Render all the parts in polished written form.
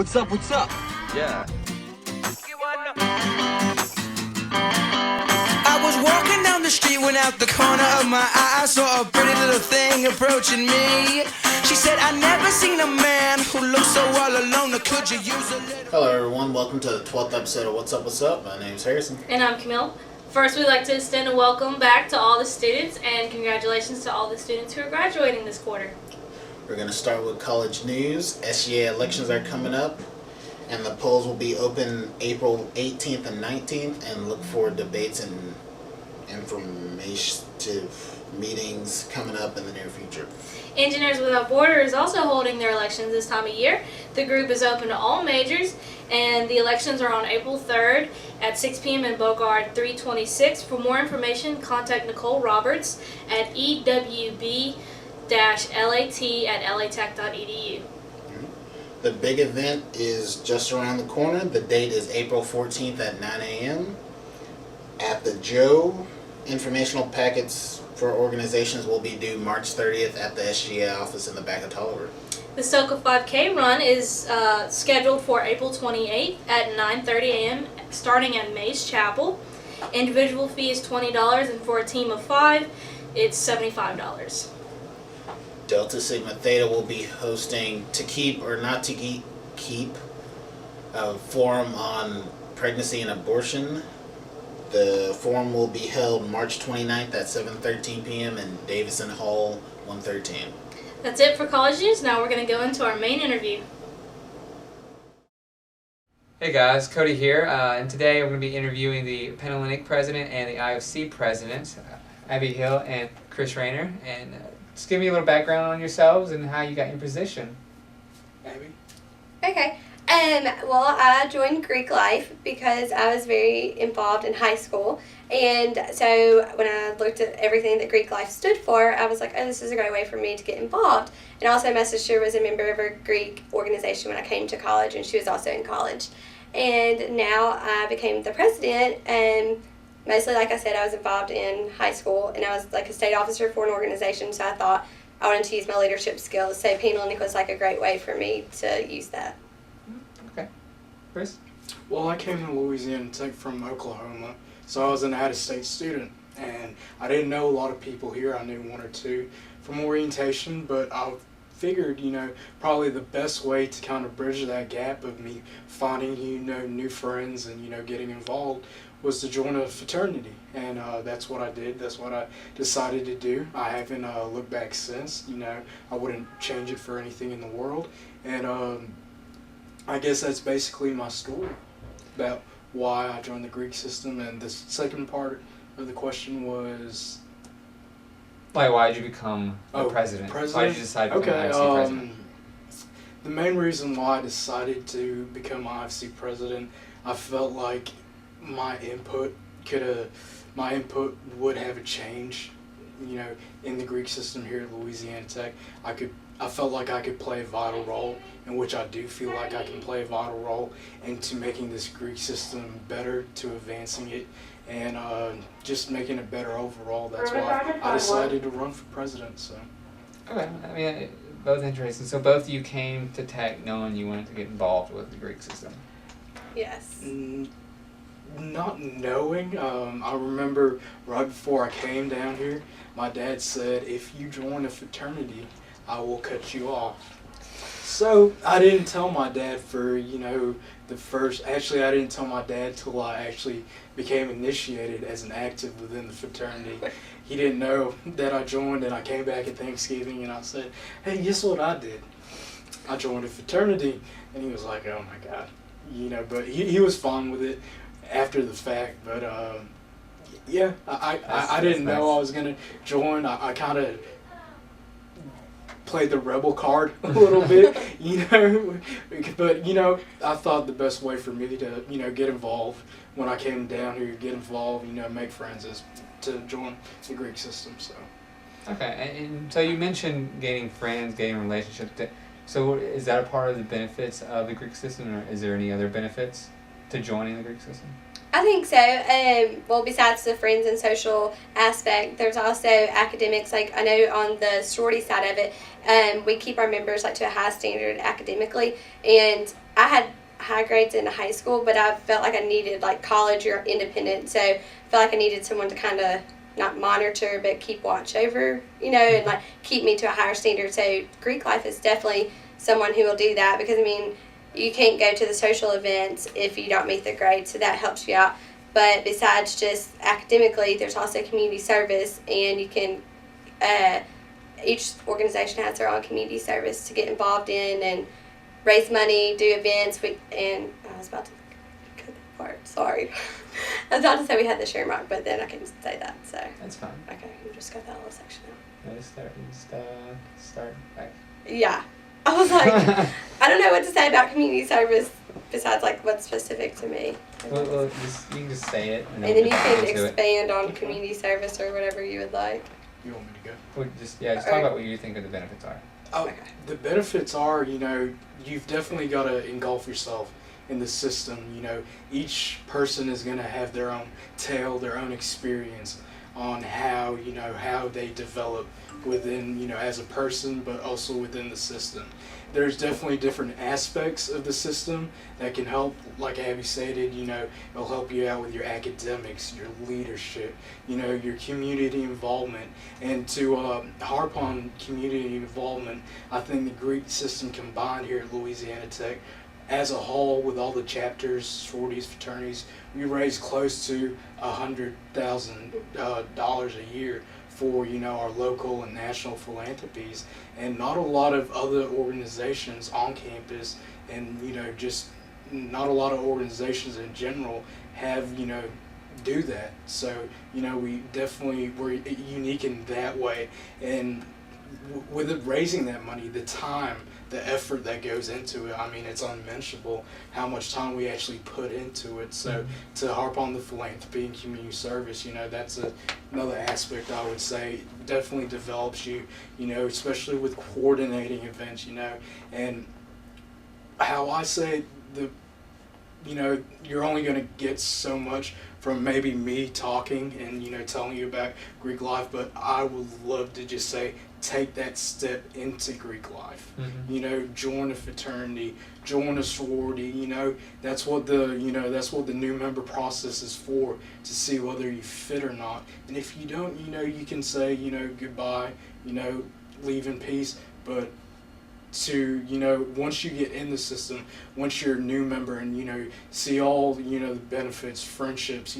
What's up, what's up? Yeah. I was walking down the street when out the corner of my eye I saw a pretty little thing approaching me. She said, I never seen a man who looks so all alone. Could you use a little... Hello everyone, welcome to the 12th episode of What's Up, What's Up. My name's Harrison. And I'm Camille. First, we'd like to extend a welcome back to all the students and congratulations to all the students who are graduating this quarter. We're going to start with college news. SGA elections are coming up, and the polls will be open April 18th and 19th, and look for debates and informative meetings coming up in the near future. Engineers Without Borders is also holding their elections this time of year. The group is open to all majors, and the elections are on April 3rd at 6 p.m. in Bogard 326. For more information, contact Nicole Roberts at ewb-lat@latech.edu. The big event is just around the corner. The date is April 14th at 9 a.m. At the Joe. Informational packets for organizations will be due March 30th at the SGA office in the back of Tolliver. The SoCa 5K run is scheduled for April 28th at 9:30 a.m. starting at Mays Chapel. Individual fee is $20, and for a team of 5, it's $75. Delta Sigma Theta will be hosting To Keep or Not to Keep, a forum on pregnancy and abortion. The forum will be held March 29th at 7:13 p.m. in Davison Hall 113. That's it for college news. Now we're going to go into our main interview. Hey guys, Cody here, and today we're going to be interviewing the Panhellenic president and the IOC president, Abby Hill and Chris Rayner, and just give me a little background on yourselves and how you got your position. Abby? Okay. Well, I joined Greek Life because I was very involved in high school. And so when I looked at everything that Greek Life stood for, I was like, oh, this is a great way for me to get involved. And also my sister was a member of a Greek organization when I came to college, and she was also in college. And now I became the president, and mostly, like I said, I was involved in high school, and I was like a state officer for an organization, so I thought I wanted to use my leadership skills. So Panhellenic was like a great way for me to use that. Okay. Chris? Well, I came to Louisiana Tech from Oklahoma, so I was an out-of-state student, and I didn't know a lot of people here. I knew one or two from orientation, but I figured, probably the best way to kind of bridge that gap of me finding, new friends and, getting involved was to join a fraternity, and that's what I did. That's what I decided to do. I haven't looked back since. I wouldn't change it for anything in the world, and I guess that's basically my story about why I joined the Greek system. And the second part of the question was... Why did you become the president? Why did you decide to become IFC president? The main reason why I decided to become IFC president, I felt like my input would have a change, in the Greek system here at Louisiana Tech. I felt like I could play a vital role, in which I do feel like I can play a vital role into making this Greek system better, to advancing it, and just making it better overall. That's why I decided to run for president. So. Okay, I mean, both interesting. So both of you came to Tech knowing you wanted to get involved with the Greek system. Yes. Not knowing, I remember right before I came down here, my dad said, if you join a fraternity, I will cut you off. So I didn't tell my dad for, I didn't tell my dad till I actually became initiated as an active within the fraternity. He didn't know that I joined, and I came back at Thanksgiving and I said, hey, guess what I did? I joined a fraternity. And he was like, oh my God. But he was fine with it after the fact. But yeah, I didn't know I was going to join. I kind of played the rebel card a little bit, but I thought the best way for me to get involved when I came down here, make friends, is to join the Greek system. So Okay, and so you mentioned gaining friends, gaining relationships. So is that a part of the benefits of the Greek system, or is there any other benefits to joining the Greek system? I think so. Well, besides the friends and social aspect, there's also academics. Like I know on the sorority side of it, we keep our members like to a high standard academically. And I had high grades in high school, but I felt like I needed like college or independent. So I felt like I needed someone to kind of not monitor, but keep watch over, and like keep me to a higher standard. So Greek life is definitely someone who will do that because I mean. You can't go to the social events if you don't meet the grade, so that helps you out. But besides just academically, there's also community service, and you can, each organization has their own community service to get involved in and raise money, do events. And I was about to cut that part, sorry. I was about to say we had the share mark, but then I can say that, so. That's fine. Okay, we just got that little section out. Just start back. Yeah. I was like, I don't know what to say about community service besides like what's specific to me. Well, you can just say it. And then you can get into it. expand on community service or whatever you would like. You want me to go? Well, just talk about what you think the benefits are. Oh, Okay. the benefits are, you've definitely got to engulf yourself in the system. Each person is going to have their own tale, their own experience on how, how they develop within, as a person, but also within the system. There's definitely different aspects of the system that can help, like Abby stated, it'll help you out with your academics, your leadership, your community involvement. And to harp on community involvement, I think the Greek system combined here at Louisiana Tech, as a whole, with all the chapters, sororities, fraternities, we raise close to $100,000 a year for our local and national philanthropies, and not a lot of other organizations on campus, and just not a lot of organizations in general have do that. So we're unique in that way, and with it raising that money, the time, the effort that goes into it, I mean, it's unmentionable how much time we actually put into it. So to harp on the philanthropy and community service, that's another aspect I would say definitely develops you, especially with coordinating events, and how I say you're only going to get so much from maybe me talking and, telling you about Greek life, but I would love to just say, take that step into Greek life. Join a fraternity, join a sorority. That's what the new member process is for, to see whether you fit or not. And if you don't, you can say, goodbye, leave in peace. But to once you get in the system, once you're a new member and see all the benefits, friendships,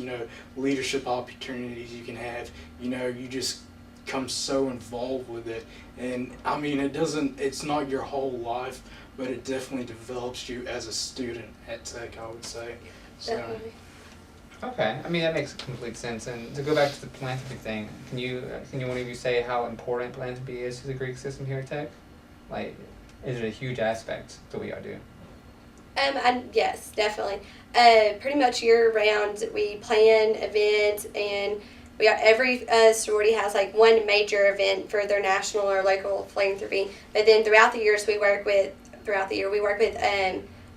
leadership opportunities you can have, you just become so involved with it. And I mean, it's not your whole life, but it definitely develops you as a student at Tech, I would say. So. Definitely. Okay, I mean that makes complete sense. And to go back to the philanthropy thing, can you one of you say how important philanthropy is to the Greek system here at Tech? Like, is it a huge aspect to what y'all do? And yes, definitely. Pretty much year round, we plan events, and we got every sorority has like one major event for their national or local philanthropy. But then throughout the years, we work with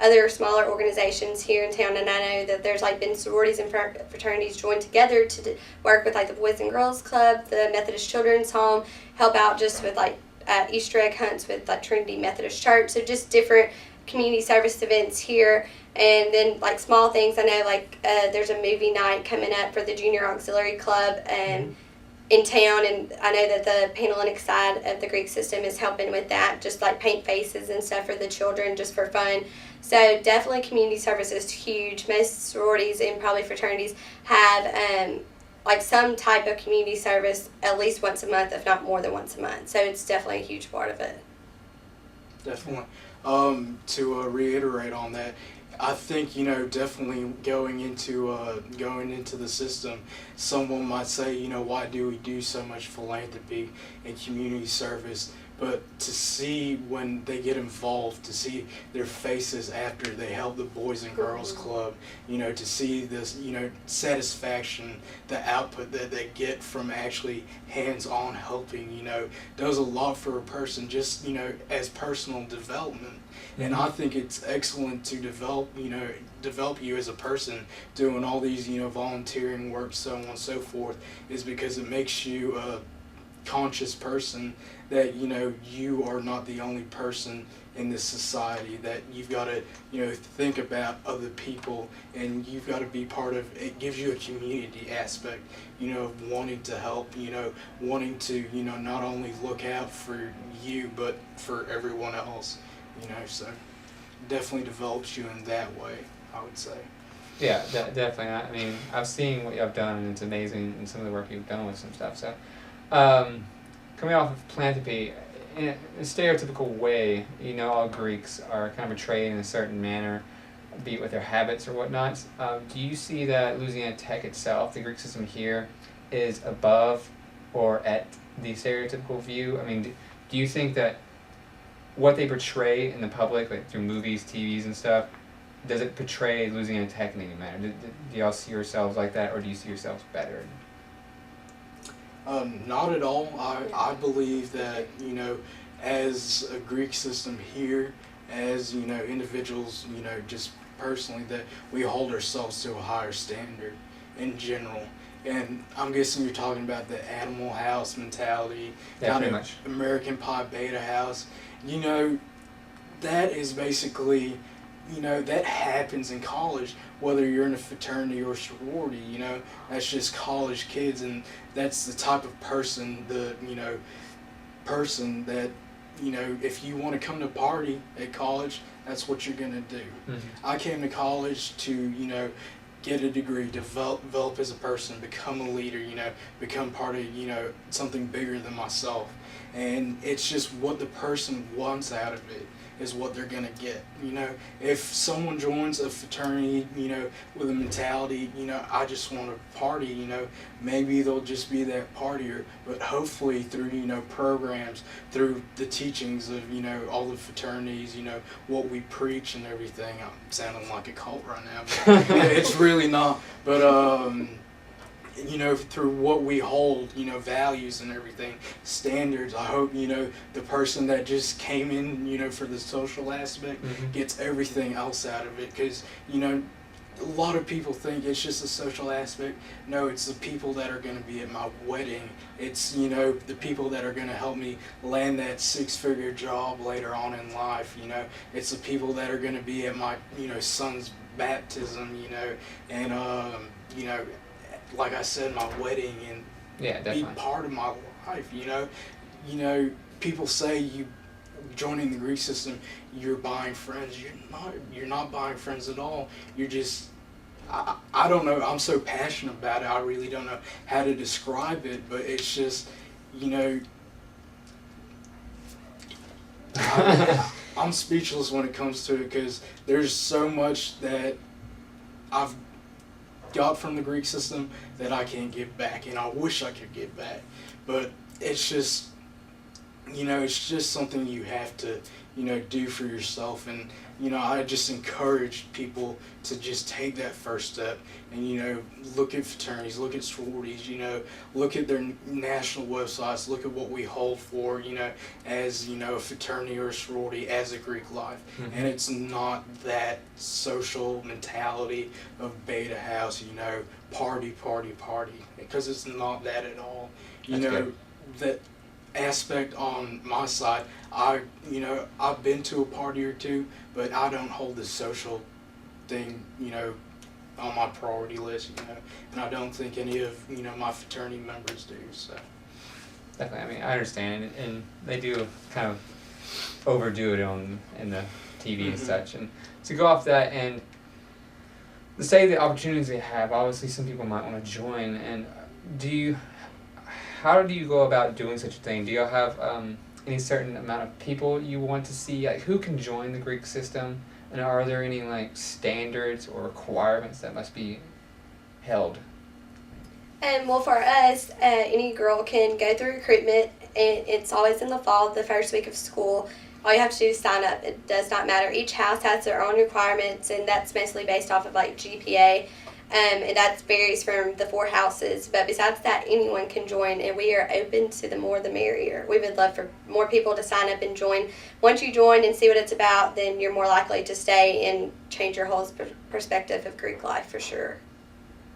other smaller organizations here in town, and I know that there's like been sororities and fraternities joined together to work with like the Boys and Girls Club, the Methodist Children's Home, help out just with like Easter egg hunts with like Trinity Methodist Church. So just different community service events here. And then like small things, I know like there's a movie night coming up for the Junior Auxiliary Club in town, and I know that the Panhellenic side of the Greek system is helping with that, just like paint faces and stuff for the children just for fun. So definitely community service is huge. Most sororities and probably fraternities have like some type of community service at least once a month, if not more than once a month. So it's definitely a huge part of it. Definitely. To reiterate on that, I think definitely going into the system, someone might say, why do we do so much philanthropy and community service? But to see when they get involved, to see their faces after they help the Boys and Girls Club, to see this, satisfaction, the output that they get from actually hands-on helping, does a lot for a person just, as personal development. And I think it's excellent to develop you as a person, doing all these, volunteering work, so on and so forth, is because it makes you a conscious person that, you are not the only person in this society, that you've got to, think about other people, and you've got to be part of, it gives you a community aspect, of wanting to help, wanting to, not only look out for you, but for everyone else, so definitely develops you in that way, I would say. Yeah, definitely. I mean, I've seen what you've done, and it's amazing, and some of the work you've done with some stuff. So, coming off of philanthropy, in a stereotypical way, all Greeks are kind of portrayed in a certain manner, be it with their habits or whatnot. Do you see that Louisiana Tech itself, the Greek system here, is above or at the stereotypical view? I mean, do you think that what they portray in the public, like through movies, TVs, and stuff, does it portray Louisiana Tech in any manner? Do y'all see yourselves like that, or do you see yourselves better? Not at all. I believe that, as a Greek system here, as, individuals, just personally, that we hold ourselves to a higher standard in general. And I'm guessing you're talking about the Animal House mentality, kind of much. American Pie Beta House. That is basically, that happens in college, whether you're in a fraternity or sorority, that's just college kids, and that's the type of person, person that, if you want to come to party at college, that's what you're going to do. Mm-hmm. I came to college to, get a degree, develop as a person, become a leader, become part of, something bigger than myself. And it's just what the person wants out of it is what they're going to get. If someone joins a fraternity, with a mentality, I just want to party, maybe they'll just be that partier, but hopefully through, programs, through the teachings of, all the fraternities, what we preach and everything. I'm sounding like a cult right now, but it's really not. But, through what we hold, values and everything, standards, I hope, the person that just came in, for the social aspect, mm-hmm. gets everything else out of it. Because, a lot of people think it's just a social aspect. No, it's the people that are going to be at my wedding. It's, the people that are going to help me land that 6-figure job later on in life. It's the people that are going to be at my, son's baptism, and, like I said, my wedding, and be part of my life, people say you joining the Greek system, you're buying friends. You're not buying friends at all. You're just, I don't know, I'm so passionate about it, I really don't know how to describe it, but it's just, I'm speechless when it comes to it, because there's so much that I've got from the Greek system that I can't give back, and I wish I could give back, but it's just, it's just something you have to, do for yourself. And, I just encourage people to just take that first step and, look at fraternities, look at sororities, look at their national websites, look at what we hold for, as, a fraternity or a sorority, as a Greek life. Mm-hmm. And it's not that social mentality of Beta House, party, because it's not that at all. That aspect on my side, I've been to a party or two, but I don't hold the social thing, on my priority list, and I don't think any of, my fraternity members do, so. Definitely, I mean, I understand, and they do kind of overdo it in the TV mm-hmm. and such, and to go off that, and to say the opportunities they have, obviously some people might want to join, and how do you go about doing such a thing? Do you have any certain amount of people you want to see? Like, who can join the Greek system? And are there any standards or requirements that must be held? Well, for us, any girl can go through recruitment It's always in the fall, the first week of school. All you have to do is sign up. It does not matter. Each house has their own requirements, and that's mostly based off of like GPA. And that varies from the 4 houses. But besides that, anyone can join, and we are open to the more the merrier. We would love for more people to sign up and join. Once you join and see what it's about, then you're more likely to stay and change your whole perspective of Greek life for sure.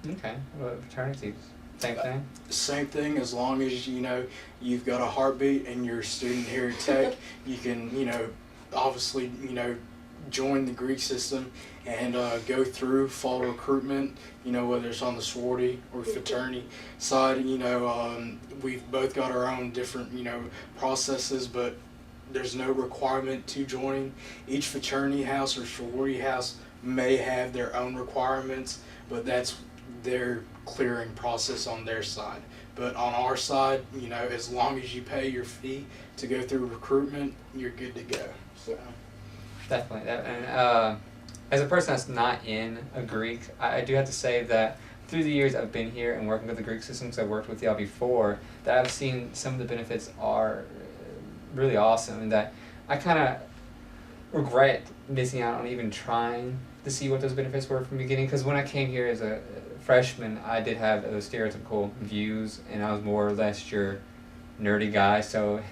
Okay. What about fraternities? Same thing? Same thing, as long as, you've got a heartbeat and you're a student here at Tech, you can, obviously, join the Greek system and go through fall recruitment, whether it's on the sorority or fraternity side. We've both got our own different, processes, but there's no requirement to join. Each fraternity house or sorority house may have their own requirements, but that's their clearing process on their side. But on our side, as long as you pay your fee to go through recruitment, you're good to go. So. Definitely. And as a person that's not in a Greek, I do have to say that through the years I've been here and working with the Greek systems, I've worked with y'all before, that I've seen some of the benefits are really awesome, and that I kind of regret missing out on even trying to see what those benefits were from the beginning, because when I came here as a freshman, I did have those stereotypical views, and I was more or less your nerdy guy, so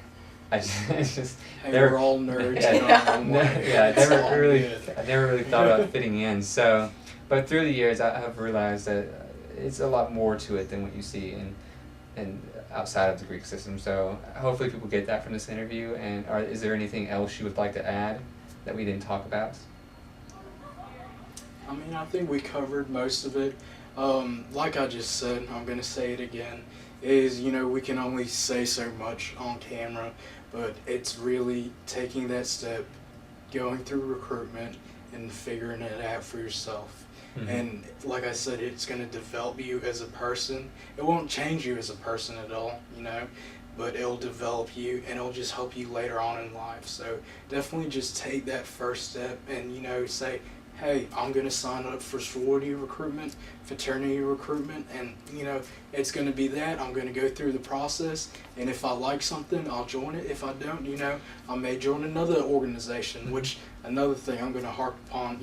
it's just hey, we're all nerds. I never really thought about fitting in. So, but through the years, I have realized that it's a lot more to it than what you see in outside of the Greek system. So hopefully people get that from this interview. And is there anything else you would like to add that we didn't talk about? I think we covered most of it. Like I just said, I'm going to say it again, is, we can only say so much on camera, but it's really taking that step, going through recruitment, and figuring it out for yourself. Mm-hmm. And like I said, it's going to develop you as a person. It won't change you as a person at all, but it'll develop you, and it'll just help you later on in life. So definitely just take that first step and, say, hey, I'm going to sign up for sorority recruitment, fraternity recruitment, and, it's going to be that. I'm going to go through the process, and if I like something, I'll join it. If I don't, I may join another organization, which another thing I'm going to harp upon,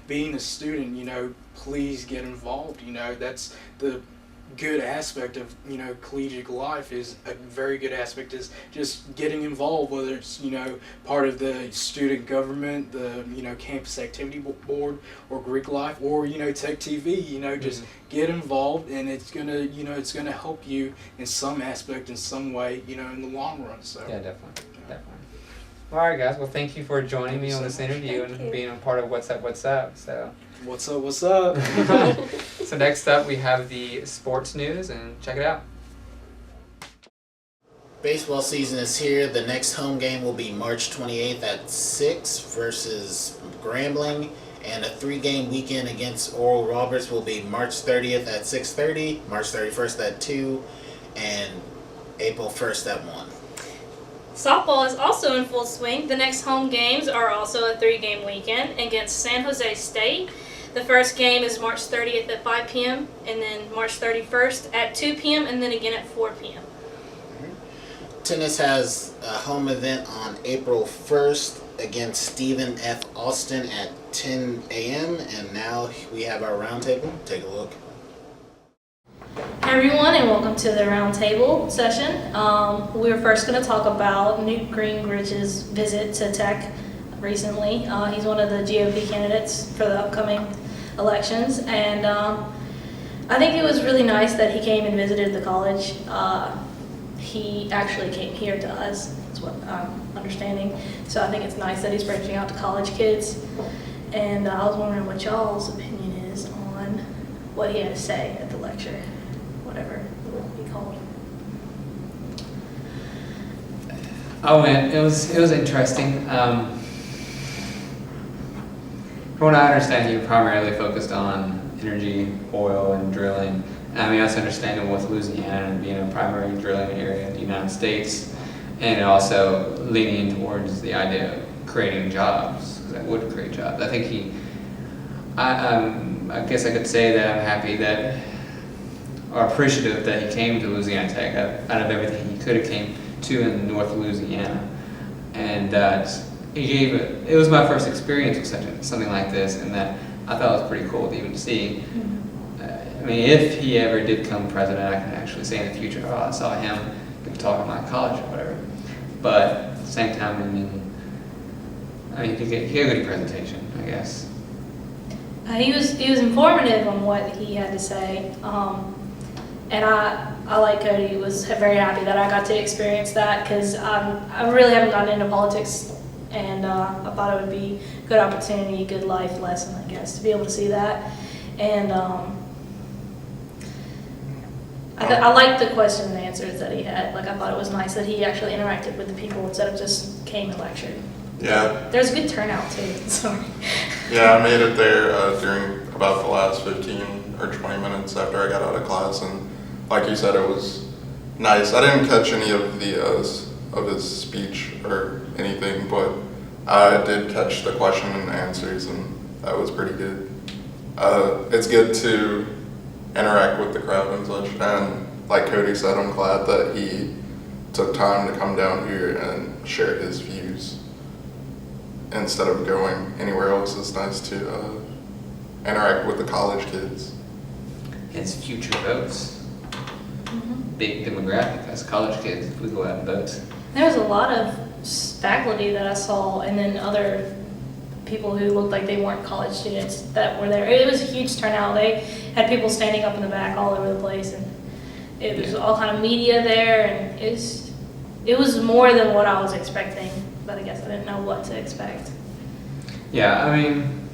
being a student, please get involved. That's the good aspect of collegiate life. Is a very good aspect is just getting involved, whether it's part of the student government, the campus activity board, or Greek life, or Tech TV. Just get involved, and it's gonna it's gonna help you in some aspect, in some way, in the long run. So yeah, definitely. All right, guys. Well, thank you for joining me on this interview and being a part of What's Up, What's Up. So. What's up? So next up we have the sports news, and check it out. Baseball season is here. The next home game will be March 28th at 6 versus Grambling, and a 3-game weekend against Oral Roberts will be March 30th at 6:30, March 31st at 2, and April 1st at 1. Softball is also in full swing. The next home games are also a 3-game weekend against San Jose State. The first game is March 30th at 5 p.m. and then March 31st at 2 p.m. and then again at 4 p.m. Tennis has a home event on April 1st against Stephen F. Austin at 10 a.m. And now we have our roundtable. Take a look. Hi everyone, and welcome to the roundtable session. We're first going to talk about Newt Gingrich's visit to Tech recently. He's one of the GOP candidates for the upcoming elections, and I think it was really nice that he came and visited the college. He actually came here to us, that's what I'm understanding. So I think it's nice that he's branching out to college kids. And I was wondering what y'all's opinion is on what he had to say at the lecture, whatever it will be called. I went. It was interesting. From what I understand, you primarily focused on energy, oil, and drilling. I mean, that's understandable with Louisiana being a primary drilling area in the United States, and also leaning towards the idea of creating jobs, because that would create jobs. I think I guess I could say that I'm happy that, or appreciative that he came to Louisiana Tech. Out of everything he could have came two in North Louisiana, and it was my first experience with something like this, and that I thought it was pretty cool to even see. I mean, if he ever did become president, I can actually say in the future, oh, I saw him give a talk at my college or whatever. But at the same time, I mean, he gave a good presentation, I guess. He was informative on what he had to say, and I like Cody, was very happy that I got to experience that, because I really haven't gotten into politics, and I thought it would be a good opportunity, good life lesson, I guess, to be able to see that. And I liked the question and answers that he had. Like, I thought it was nice that he actually interacted with the people instead of just came and lectured. Yeah. There's a good turnout too. Sorry. Yeah, I made it there during about the last 15 or 20 minutes after I got out of class, and like you said, it was nice. I didn't catch any of his speech or anything, but I did catch the question and answers, and that was pretty good. It's good to interact with the crowd and such, and like Cody said, I'm glad that he took time to come down here and share his views instead of going anywhere else. It's nice to interact with the college kids. His future votes. Big demographic as college kids if we go out and vote. There was a lot of faculty that I saw, and then other people who looked like they weren't college students that were there. It was a huge turnout. They had people standing up in the back all over the place, and it was all kind of media there, and it was more than what I was expecting, but I guess I didn't know what to expect. Yeah, I mean,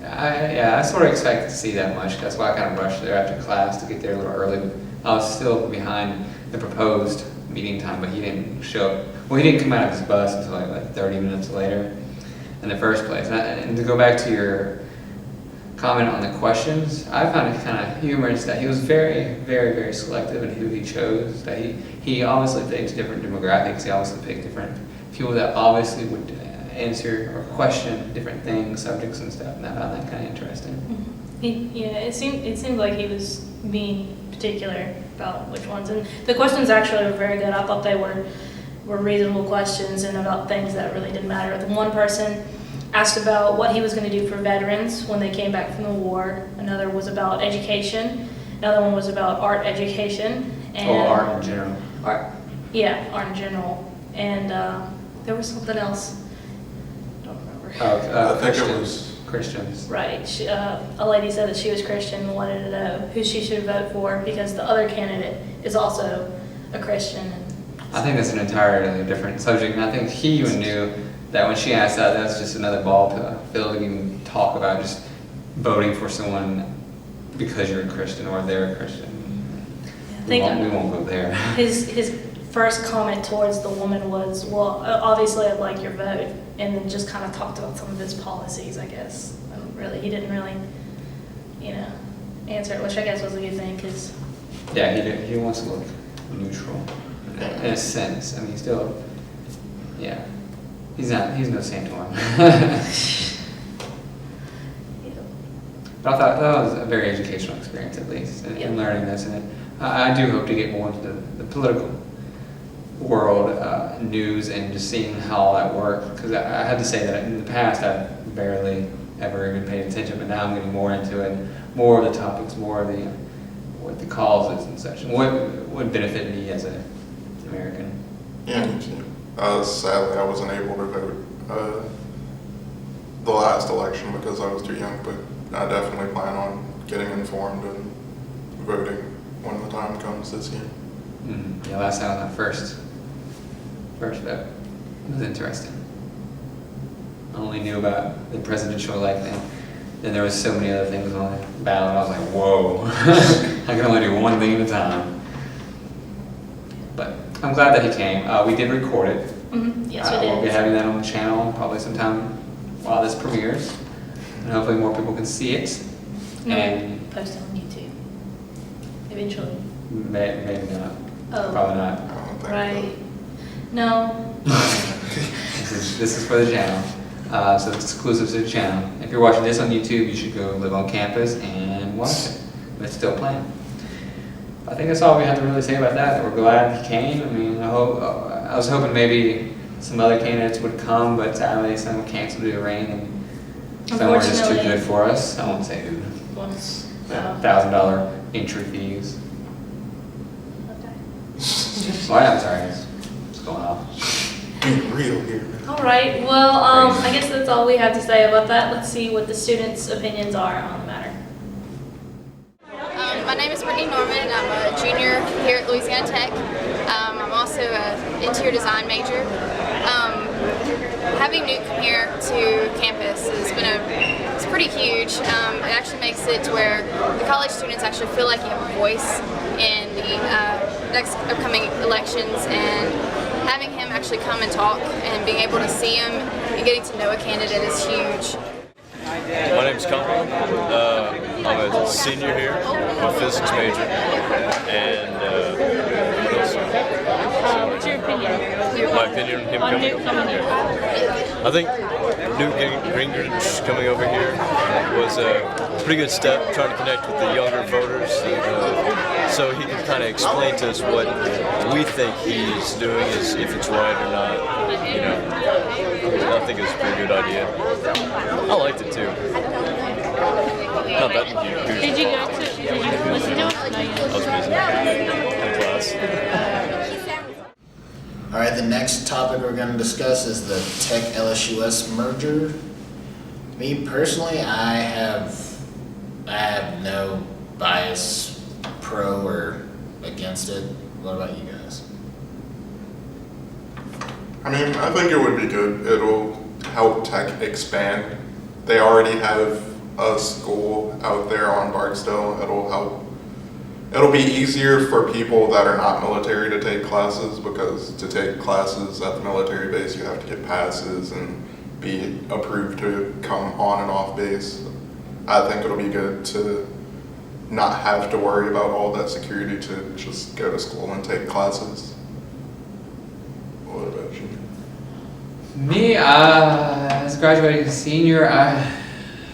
I sort of expected to see that much. That's why I kind of rushed there after class to get there a little early. I was still behind the proposed meeting time, but he didn't show up. Well, he didn't come out of his bus until like 30 minutes later in the first place. And to go back to your comment on the questions, I found it kind of humorous that he was very, very, very selective in who he chose. That he obviously picked different demographics. He obviously picked different people that obviously would answer or question different things, subjects and stuff. And I found that kind of interesting. It seemed like he was being particular about which ones, and the questions actually were very good. I thought they were reasonable questions and about things that really didn't matter. The one person asked about what he was going to do for veterans when they came back from the war. Another was about education. Another one was about art education. And art in general. Art in general. And there was something else. I don't remember. I think it was Christians. Right. A lady said that she was Christian and wanted to know who she should vote for because the other candidate is also a Christian. I think that's an entirely different subject, and I think he even knew that when she asked that, that's just another ball to fill to even talk about just voting for someone because you're a Christian or they're a Christian. We won't go there. His first comment towards the woman was, well, obviously I'd like your vote, and then just kind of talked about some of his policies, I guess. He didn't really, answer it, which I guess was a good thing, because... Yeah, he wants to look neutral, in a sense. I mean, he's no Santorum. But I thought that was a very educational experience, at least, in learning this. And I do hope to get more into the political world, news, and just seeing how all that works. Because I had to say that in the past, I barely ever even paid attention, but now I'm getting more into it, more of the topics, more of what the causes and such, and what would benefit me as an American. Yeah, me too. Sadly, I wasn't able to vote the last election because I was too young, but I definitely plan on getting informed and voting when the time comes this year. Mm-hmm. Yeah, last time was my first vote. It was interesting. I only knew about the presidential elect thing. Then there was so many other things on the ballot. I was like, whoa, I can only do one thing at a time. But I'm glad that he came. We did record it. Mm-hmm. Yes, we did. We'll be having that on the channel probably sometime while this premieres. And hopefully more people can see it. And post it on YouTube. Eventually. Maybe not. Oh. Probably not. I don't think Right. No. This is for the channel. So it's exclusive to the channel. If you're watching this on YouTube, you should go live on campus and watch it. But it's still playing. I think that's all we have to really say about that. We're glad he came. I mean, I was hoping maybe some other candidates would come, but sadly some canceled due to rain, and some were just too good for us. I won't say who. $1,000 entry fees. Well, I'm sorry, it's going off. Being real here. All right. Well, I guess that's all we have to say about that. Let's see what the students' opinions are on the matter. My name is Brittany Norman, and I'm a junior here at Louisiana Tech. I'm also an interior design major. Having Newt come here to campus has been it's pretty huge. It actually makes it to where the college students actually feel like you have a voice in the next upcoming elections, and having him actually come and talk and being able to see him and getting to know a candidate is huge. My name's Conrad. I'm a senior here. I'm a physics major. And what else? What's your opinion? My opinion on him coming here. I think Newt Gingrich coming over here was a pretty good step, trying to connect with the younger voters, so he can kind of explain to us what we think he's doing, is if it's right or not. You know, I think it's a pretty good idea. I liked it too. Not that huge. Did you listen to it? No, you I was busy in class. All right, the next topic we're going to discuss is the Tech LSUS merger. Me personally, I have no bias, pro or against it. What about you guys? I mean, I think it would be good. It'll help Tech expand. They already have a school out there on Barksdale. It'll help. It'll be easier for people that are not military to take classes, because to take classes at the military base, you have to get passes and be approved to come on and off base. I think it'll be good to not have to worry about all that security, to just go to school and take classes. What about you? Me, as a graduating senior, I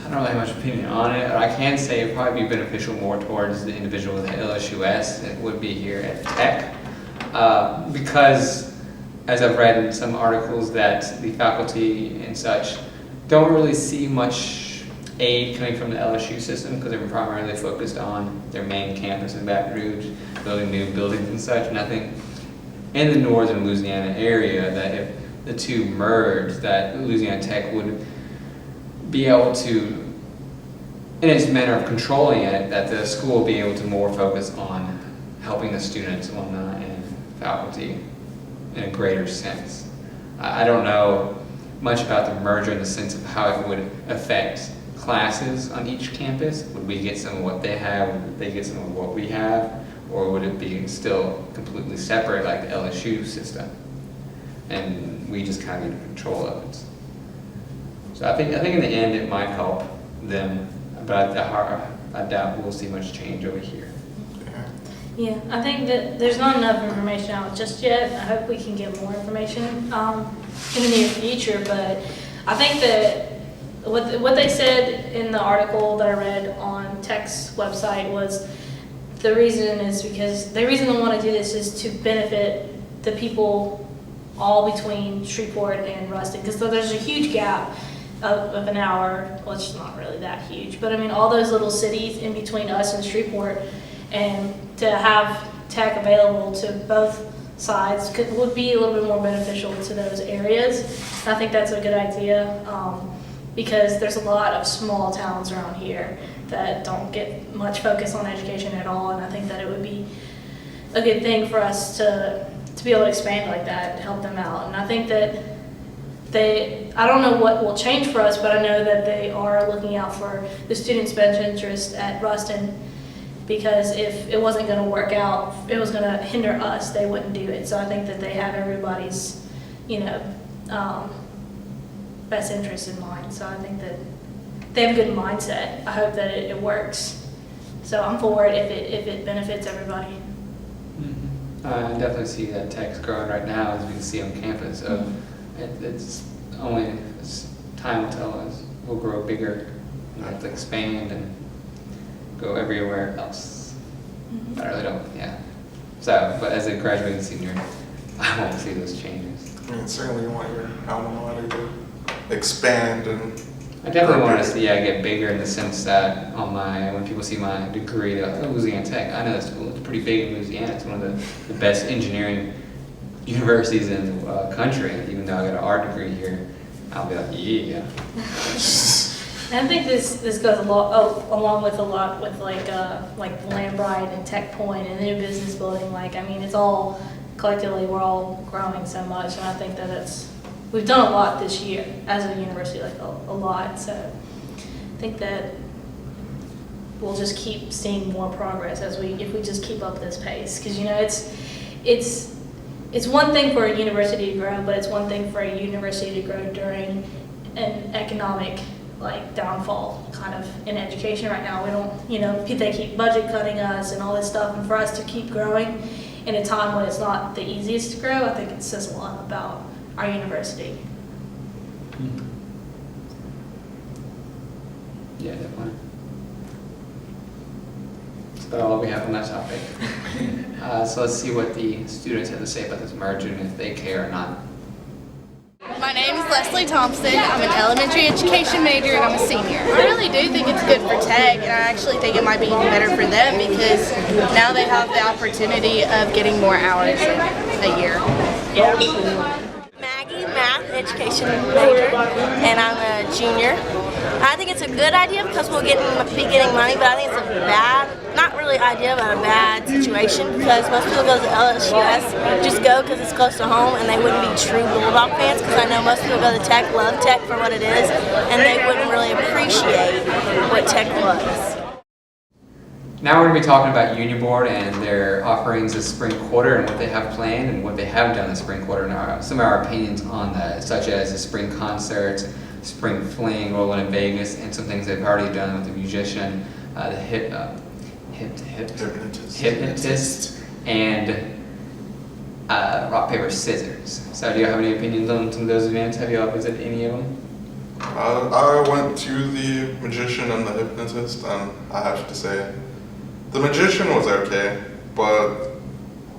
don't really have much opinion on it. I can say it'd probably be beneficial more towards the individual with LSUS than it would be here at Tech. Because, as I've read in some articles, that the faculty and such don't really see much aid coming from the LSU system, because they're primarily focused on their main campus in Baton Rouge, building new buildings and such. And I think in the northern Louisiana area, that if the two merged, that Louisiana Tech would be able to, in its manner of controlling it, that the school will be able to more focus on helping the students, alumni, and faculty in a greater sense. I don't know much about the merger in the sense of how it would affect classes on each campus. Would we get some of what they have? Would they get some of what we have? Or would it be still completely separate like the LSU system? And we just kind of get control of it. So I think in the end it might help them, but I doubt we'll see much change over here. Yeah, I think that there's not enough information out just yet. I hope we can get more information in the near future, but I think that what they said in the article that I read on Tech's website was the reason they want to do this is to benefit the people all between Shreveport and Ruston, because there's a huge gap of an hour. Well, it's not really that huge, but I mean all those little cities in between us and Shreveport, and to have Tech available to both sides would be a little bit more beneficial to those areas. I think that's a good idea, because there's a lot of small towns around here that don't get much focus on education at all, and I think that it would be a good thing for us to be able to expand like that and help them out. And I think that I don't know what will change for us, but I know that they are looking out for the students' best interest at Ruston, because if it wasn't going to work out, it was going to hinder us, they wouldn't do it. So I think that they have everybody's, best interest in mind. So I think that they have a good mindset. I hope that it works. So I'm for it if it benefits everybody. Mm-hmm. I definitely see that Tech's growing right now, as we can see on campus. So it's only time will tell us we'll grow bigger. We have to expand and go everywhere else. But I really don't, yeah. So, but as a graduating senior, I won't see those changes. I mean, certainly you want your alma mater to expand and. I definitely want to see get bigger in the sense that when people see my degree, they're like, oh, Louisiana Tech. I know that school. It's pretty big in Louisiana. It's one of the best engineering universities in the country. Even though I got an art degree here, I'll be like, yeah. And I think this goes along with a lot with like Lambright and Tech Point and the new business building. Like, I mean, it's all collectively we're all growing so much, and I think that we've done a lot this year as a university, like a lot. So I think that we'll just keep seeing more progress if we just keep up this pace. Because it's one thing for a university to grow, but it's one thing for a university to grow during an economic downfall kind of in education right now. We don't, they keep budget cutting us and all this stuff, and for us to keep growing in a time when it's not the easiest to grow, I think it says a lot about our university. Yeah, definitely. That's about all we have on that topic. So let's see what the students have to say about this merger and if they care or not. My name is Leslie Thompson. I'm an elementary education major and I'm a senior. I really do think it's good for Tech, and I actually think it might be even better for them because now they have the opportunity of getting more hours a year. Maggie, math education major, and I'm a junior. I think it's a good idea because we'll be getting money, but I think it's a bad, not really idea, but a bad situation because most people go to LSUS just go because it's close to home, and they wouldn't be true Bulldog fans because I know most people go to Tech, love Tech for what it is, and they wouldn't really appreciate what Tech was. Now we're going to be talking about Union Board and their offerings this spring quarter and what they have planned and what they have done this spring quarter and some of our opinions on that, such as the spring concerts, spring fling, rolling in Vegas, and some things they've already done with the musician, the hypnotist, and rock, paper, scissors. So do you have any opinions on some of those events? Have you all visited any of them? I went to the magician and the hypnotist, and I have to say, the magician was okay, but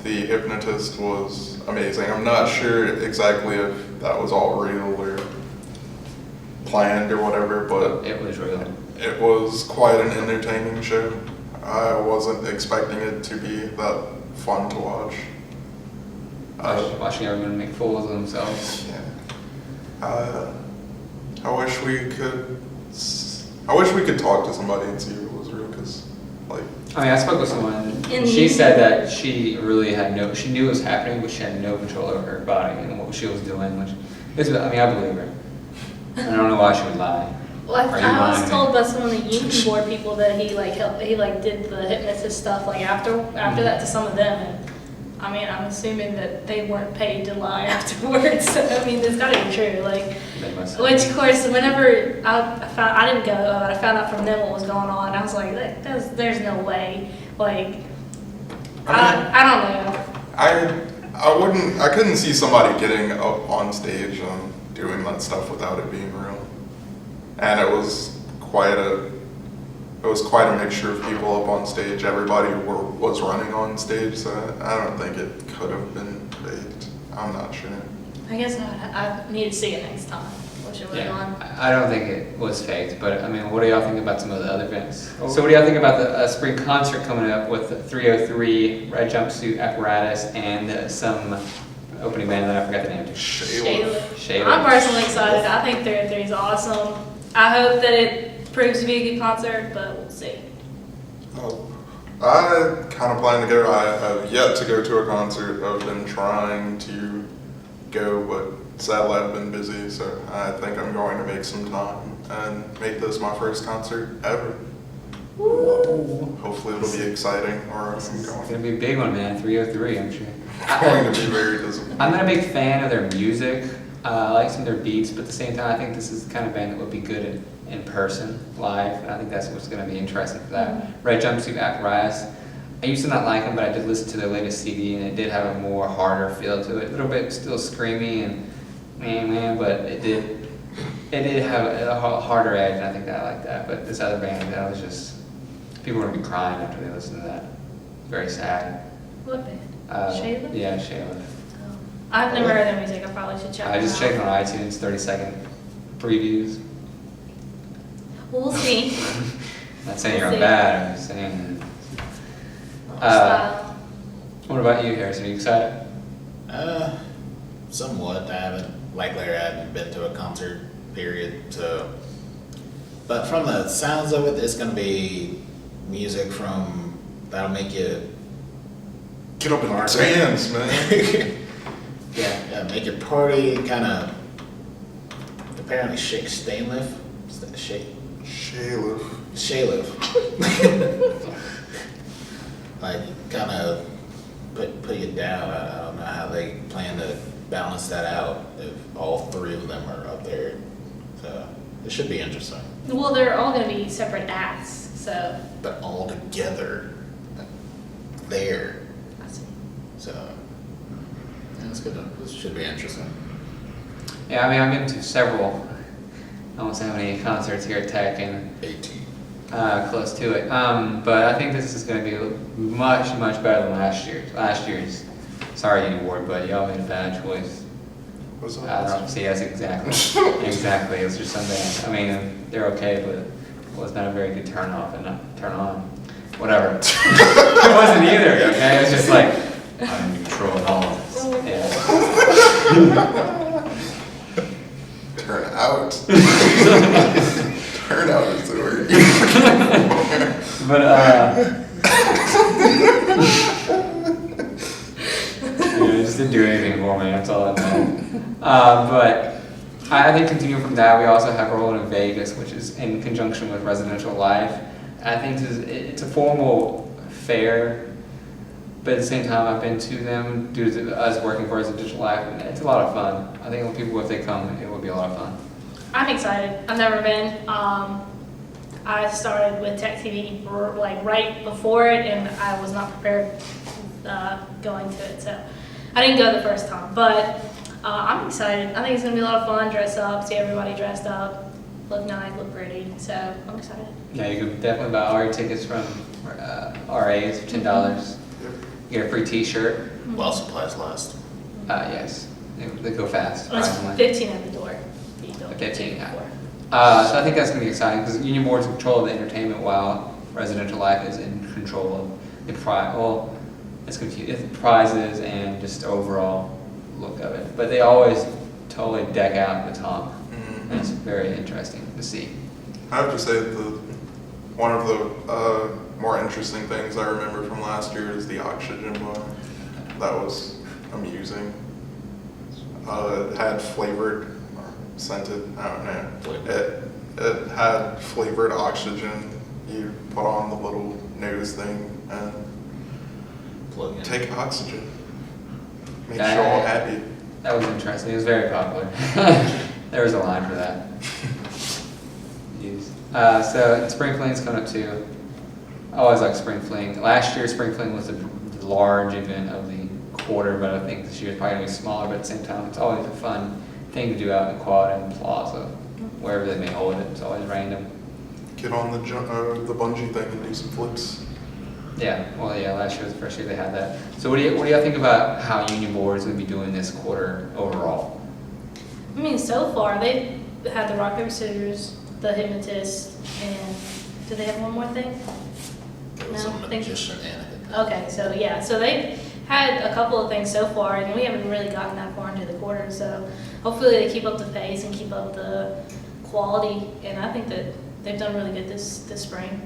the hypnotist was amazing. I'm not sure exactly if that was all real or planned or whatever, but it was real. It was quite an entertaining show. I wasn't expecting it to be that fun to watch. Watching everyone make fools of themselves. Yeah. I wish we could talk to somebody and see if it was real, because I spoke with someone, and she said that she really she knew it was happening, but she had no control over her body and what she was doing, which is, I believe her. I don't know why she would lie. Well, I was told by some of the Union Board people that he did the hypnotist stuff after that to some of them, and I'm assuming that they weren't paid to lie afterwards. So it's got to be true. Which of course, whenever I didn't go, but I found out from them what was going on. I was like, there's no way. I don't know. I couldn't see somebody getting up on stage and doing that stuff without it being real. And it was quite a mixture of people up on stage. Everybody was running on stage, so I don't think it could have been faked. I'm not sure. I guess I need to see it next time. I don't think it was faked, but what do y'all think about some of the other events? So what do y'all think about the spring concert coming up with the 303 Red Jumpsuit Apparatus and some opening band that I forgot the name of? Shayla. I'm personally excited. I think 303 is awesome. I hope that it proves to be a good concert, but we'll see. I kind of plan to go. I have yet to go to a concert. I've been trying to go, but sadly I've been busy, so I think I'm going to make some time and make this my first concert ever. Woo. Hopefully it'll be exciting, or It's going to be a big one, man. 303, I'm sure. It's going to be very disappointing. I'm not a big fan of their music. I like some of their beats, but at the same time, I think this is the kind of band that would be good in person, live, and I think that's what's going to be interesting for that. Red Jumpsuit Apparatus. I used to not like them, but I did listen to their latest CD, and it did have a more harder feel to it. A little bit still screamy and but it did have a harder edge, and I think that I like that. But this other band, that was just, people were going to be crying after they listened to that. very sad. What band? Shayla? Yeah, Shayla. I've never heard their music. I probably should check I them just out. checked on iTunes, 30-second previews. Well, we'll see. Not saying We'll you're see. bad, I'm just saying. Style. What about you, Harrison? Are you excited? Somewhat. I haven't been to a concert, period. So, but from the sounds of it, it's gonna be music that'll make you Get up and dance, man. yeah, make you party. Kind of apparently shake Stainliff. Is that shake? Shayliff. Like kind of put you down. I don't know how they plan to balance that out if all three of them are up there. So it should be interesting. Well, they're all going to be separate acts, so. But all together there. I see. So yeah, it's good. This should be interesting. Yeah, I mean, I've been to several, I won't say how many concerts here at Tech, and 18. close to it. But I think this is going to be much, much better than last year's. Last year's, sorry, Union Board, but y'all made a bad choice. What's up? I don't see, yes, exactly. Exactly, it's just something, I mean, they're okay, but it was not a very good turn off and not turn on. Whatever. It wasn't either, okay? It was just like, I'm in control of all of this. Yeah. Turn out. Turn out is the word. But, it just didn't do anything for me, that's all I know. But I think continuing from that, we also have Rolling in Vegas, which is in conjunction with Residential Life. I think it's a formal fair, but at the same time, I've been to them due to us working for Residential Life, and it's a lot of fun. I think when people, if they come, it would be a lot of fun. I'm excited. I've never been. I started with Tech TV like right before it, and I was not prepared going to it, so I didn't go the first time. But I'm excited. I think it's gonna be a lot of fun. Dress up, see everybody dressed up, look nice, look pretty. So I'm excited. Yeah, you can definitely buy all your tickets from RAs for $10. You get a free T-shirt. While supplies last. Yes, they go fast. It's surprisingly. 15 at the door. 15, yeah. So I think that's going to be exciting because Union Board's in control of the entertainment while Residential Life is in control of the it's confusing, the prizes and just the overall look of it. But they always totally deck out the top, and it's very interesting to see. I have to say one of the more interesting things I remember from last year is the oxygen bar. That was amusing. It had flavored or scented, I don't know. It had flavored oxygen. You put on the little nose thing and Plug in. take oxygen. Make you all happy. That was interesting. It was very popular. There was a line for that. So Spring Fling's coming up too. I always like Spring Fling. Last year, Spring Fling was the large event of the quarter, but I think this year it's probably going to be smaller. But at the same time, it's always a fun thing to do out in Quad and Plaza, wherever they may hold it. It's always random. Get on the bungee thing and do some flips. Yeah, well, yeah, last year was the first year they had that. So what do y'all think about how Union Board is going to be doing this quarter overall? I mean, so far they had the rock paper scissors, the hypnotist, and do they have one more thing? There was a magician and a hypnotist. Okay, so yeah, so they had a couple of things so far, and we haven't really gotten that far into the quarter. So hopefully they keep up the pace and keep up the quality, and I think that they've done really good this spring.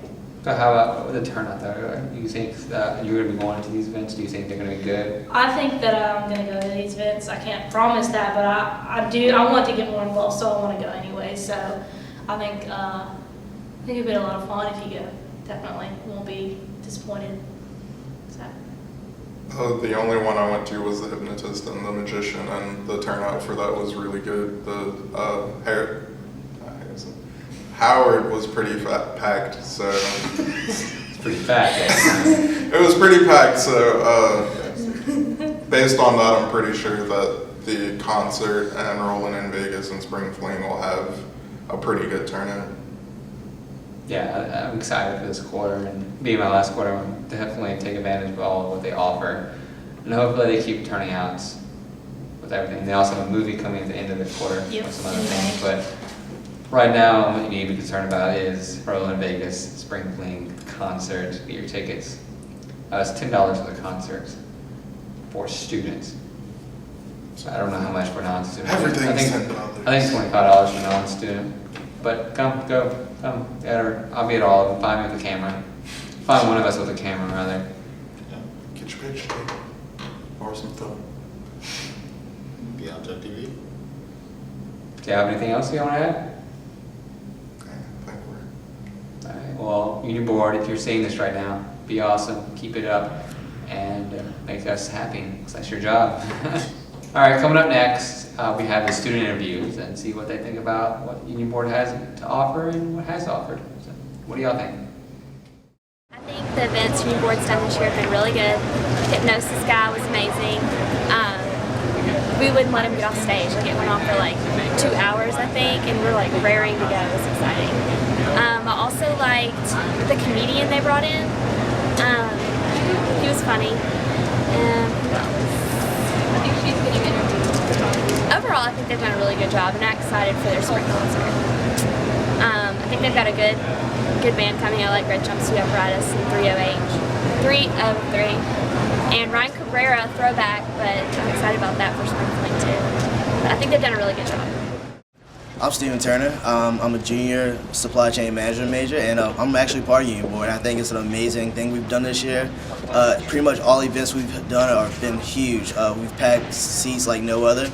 So how about the turnout though? Do you think you're going to be going to these events? Do you think they're going to be good? I think that I'm going to go to these events. I can't promise that, but I want to get more involved, so I want to go anyway. So I think it'll be a lot of fun if you go. Definitely won't be disappointed. So. The only one I went to was the hypnotist and the magician, and the turnout for that was really good. Howard was pretty packed, so It's pretty fat. it was pretty packed. So based on that, I'm pretty sure that the concert and Rolling in Vegas and Spring Fling will have a pretty good turnout. yeah, I'm excited for this quarter, and being my last quarter, I'm definitely take advantage of all of what they offer, and hopefully they keep turning out with everything. They also have a movie coming at the end of the quarter with some other things, but right now what you need to be concerned about is Roland Vegas Spring Fling concert. Get your tickets. It's $10 for the concert for students. So I don't know how much for non-students. Everything's I think $10. it's $25 for non-student. But come. I'll be at all of them. Find me with a camera. Find one of us with a camera, rather. Get your picture taken. Or some film. Be on TV. Do you have anything else you want to add? I think we're... Alright, well, Union Board, if you're seeing this right now, be awesome, keep it up, and make us happy, because that's your job. Alright, coming up next, we have the student interviews and see what they think about what Union Board has to offer and what has offered. So, what do y'all think? I think the events Union Board's done this year have been really good. Hypnosis guy was amazing. We wouldn't let him get off stage. Like, it went on for like 2 hours, I think, and we're like raring to go. It was exciting. I also liked the comedian they brought in. He was funny. Overall, I think they've done a really good job, and I'm excited for their spring concert. I think they've got a good band coming. I like Red Jumpsuit Apparatus and 303, and Ryan Cabrera throwback, but I'm excited about that for spring fling too. But I think they've done a really good job. I'm Steven Turner. I'm a junior supply chain management major, and I'm actually part of Union Board. I think it's an amazing thing we've done this year. Pretty much all events we've done have been huge. We've packed seats like no other.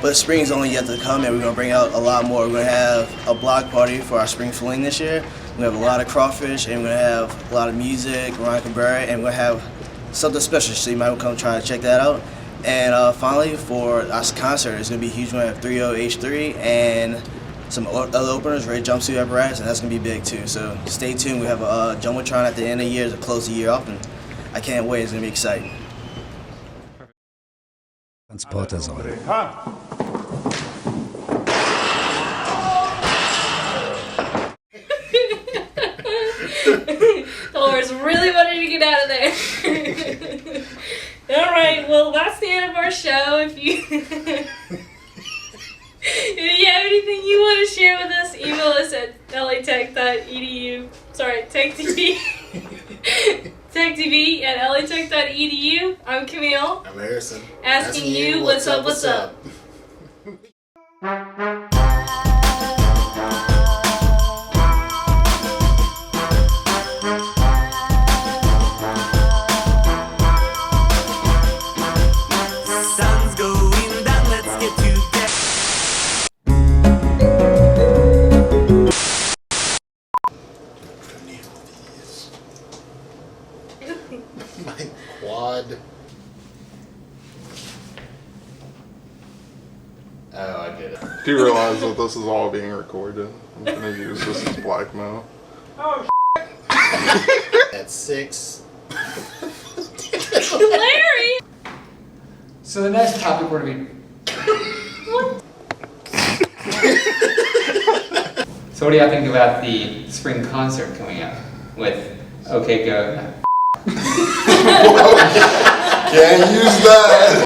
But spring is only yet to come, and we're going to bring out a lot more. We're going to have a block party for our spring fling this year. We're going to have a lot of crawfish, and we're going to have a lot of music, Ryan Cabrera, and we're going to have something special, so you might come try to check that out. And finally, for our concert, it's going to be huge. We're going to have 30H3 and some other openers, Red Jumpsuit Apparatus, and that's going to be big too. So stay tuned. We have a Jumbotron at the end of the year to close the year off, and I can't wait. It's going to be exciting. Transportersäule. Dolores really wanted to get out of there. All right, well, that's the end of our show. If you have anything you want to share with us, email us at latech.edu. Sorry, TechTV. TechTV@latech.edu. I'm Camille. I'm Harrison. Asking you what's up, what's up. My quad. Oh, I get it. Do you realize that this is all being recorded? I'm going to use this as blackmail. Oh, At 6. Larry! So the next topic we're going to be... So what do y'all think about the spring concert coming up with OK Go? Can't use that.